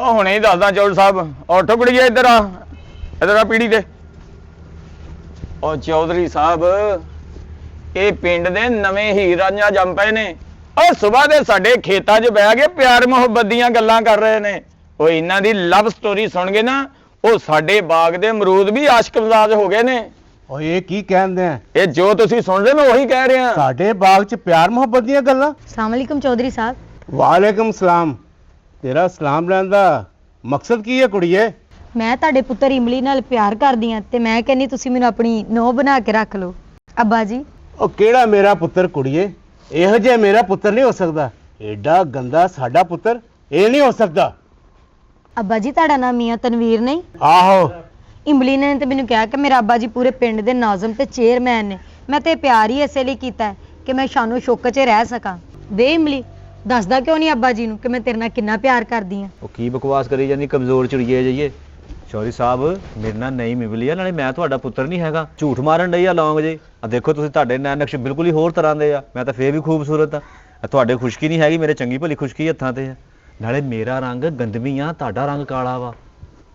ਉਹ ਹੁਣੇ ਹੀ ਦੱਸਦਾ ਚੌਧਰੀ ਸਾਹਿਬ। ਉੱਠ ਕੁੜੀਏ ਇੱਧਰ ਆ ਪੀੜੀ ਤੇ। ਉਹ ਚੌਧਰੀ ਸਾਹਿਬ ਇਹ ਪਿੰਡ ਦੇ ਨਵੇਂ ਹੀਰ ਰਾਂਝਾ ਜੰਮ ਪਏ ਨੇ। ਉਹ ਸਵੇਰ ਦੇ ਸਾਡੇ ਖੇਤਾਂ 'ਚ ਬਹਿ ਕੇ ਪਿਆਰ ਮੁਹੱਬਤ ਦੀਆਂ ਗੱਲਾਂ ਕਰ ਰਹੇ ਨੇ। ਉਹ ਇਹਨਾਂ ਦੀ ਲਵ ਸਟੋਰੀ ਸੁਣ ਕੇ ਨਾ ਉਹ ਸਾਡੇ ਬਾਗ ਦੇ ਅਮਰੂਦ ਵੀ ਆਸ਼ਕ ਮਿਜ਼ਾਜ ਹੋ ਗਏ ਨੇ। ਓਏ ਇਹ ਕੀ ਕਹਿੰਦੇ ਆ? ਇਹ ਜੋ ਤੁਸੀਂ ਸੁਣ ਰਹੇ ਮੈਂ ਉਹੀ ਕਹਿ ਰਿਹਾ। ਸਾਡੇ ਬਾਗ 'ਚ ਪਿਆਰ ਮੁਹੱਬਤ ਦੀਆਂ ਗੱਲਾਂ? अस्सलाम वालेकुम चौधरी साहब। ਵਾਲੇਕਮ ਸਲਾਮ। ਤੇਰਾ ਸਲਾਮ ਲੈਣ ਦਾ ਮਕਸਦ ਕੀ ਹੈ ਕੁੜੀਏ? ਮੈਂ ਤੁਹਾਡੇ ਪੁੱਤਰ ਇਮਲੀ ਨਾਲ ਪਿਆਰ ਕਰਦੀ ਆ ਤੇ ਮੈਂ ਕਹਿੰਨੀ ਤੁਸੀਂ ਮੈਨੂੰ ਆਪਣੀ ਨੌ ਬਣਾ ਕੇ ਰੱਖ ਲਓ। ਅੱਬਾ ਜੀ ਉਹ ਕਿਹੜਾ ਮੇਰਾ ਪੁੱਤਰ ਕੁੜੀਏ? ਇਹੋ ਜਿਹਾ ਮੇਰਾ ਪੁੱਤਰ ਨਹੀਂ ਹੋ ਸਕਦਾ। ਐਡਾ ਗੰਦਾ ਸਾਡਾ ਪੁੱਤਰ ਇਹ ਨਹੀਂ ਹੋ ਸਕਦਾ। ਅੱਬਾ ਜੀ ਤੁਹਾਡਾ ਨਾਮ ਮੀਆਂ ਤਨਵੀਰ ਨਹੀਂ? ਆਹੋ। ਇਮਲੀ ਨੇ ਤੇ ਮੈਨੂੰ ਕਿਹਾ ਕਿ ਮੇਰਾ ਅੱਬਾ ਜੀ ਪੂਰੇ ਪਿੰਡ ਦੇ ਨਾਜ਼ਮ ਤੇ ਚੇਅਰਮੈਨ ਨੇ। ਮੈਂ ਤੇ ਪਿਆਰ ਹੀ ਇਸੇ ਲਈ ਕੀਤਾ ਹੈ ਕਿ ਮੈਂ ਸ਼ਾਨੋ ਸ਼ੌਕਤ 'ਚ ਰਹਿ ਸਕਾਂ। ਵੇ ਇਮਲੀ ਦੱਸਦਾ ਕਿਉਂ ਨਹੀਂ ਅੱਬਾ ਜੀ ਨੂੰ ਕਿ ਮੈਂ ਤੇਰੇ ਨਾਲ ਕਿੰਨਾ ਪਿਆਰ ਕਰਦੀ ਆ? ਉਹ ਕੀ ਬਕਵਾਸ ਕਰੀ ਜਾਂਦੀ ਕਮਜ਼ੋਰ ਚਿੜੀਏ ਜਾਈਏ। ਚੌਧਰੀ ਸਾਹਿਬ ਮੇਰੇ ਨਾਲ ਨਹੀਂ ਮਿਲੀ ਆ, ਨਾਲੇ ਮੈਂ ਤੁਹਾਡਾ ਪੁੱਤਰ ਨਹੀਂ ਹੈਗਾ। ਝੂਠ ਮਾਰਨ ਡਈ ਆ ਲੌਂਗ ਜੇ। ਆ ਦੇਖੋ ਤੁਸੀਂ ਤੁਹਾਡੇ ਨੈਣ ਨਕਸ਼ ਬਿਲਕੁਲ ਹੀ ਹੋਰ ਤਰ੍ਹਾਂ ਦੇ ਆ। ਮੈਂ ਤਾਂ ਫੇਰ ਵੀ ਖੂਬਸੂਰਤ ਆ। ਤੁਹਾਡੇ ਖੁਸ਼ਕੀ ਨਹੀਂ ਹੈਗੀ, ਮੇਰੇ ਚੰਗੀ ਭਲੀ ਖੁਸ਼ਕੀ ਹੱਥਾਂ ਤੇ ਆ। ਨਾਲੇ ਮੇਰਾ ਰੰਗ ਗੰਦਮੀ ਆ, ਤੁਹਾਡਾ ਰੰਗ ਕਾਲਾ ਵਾ।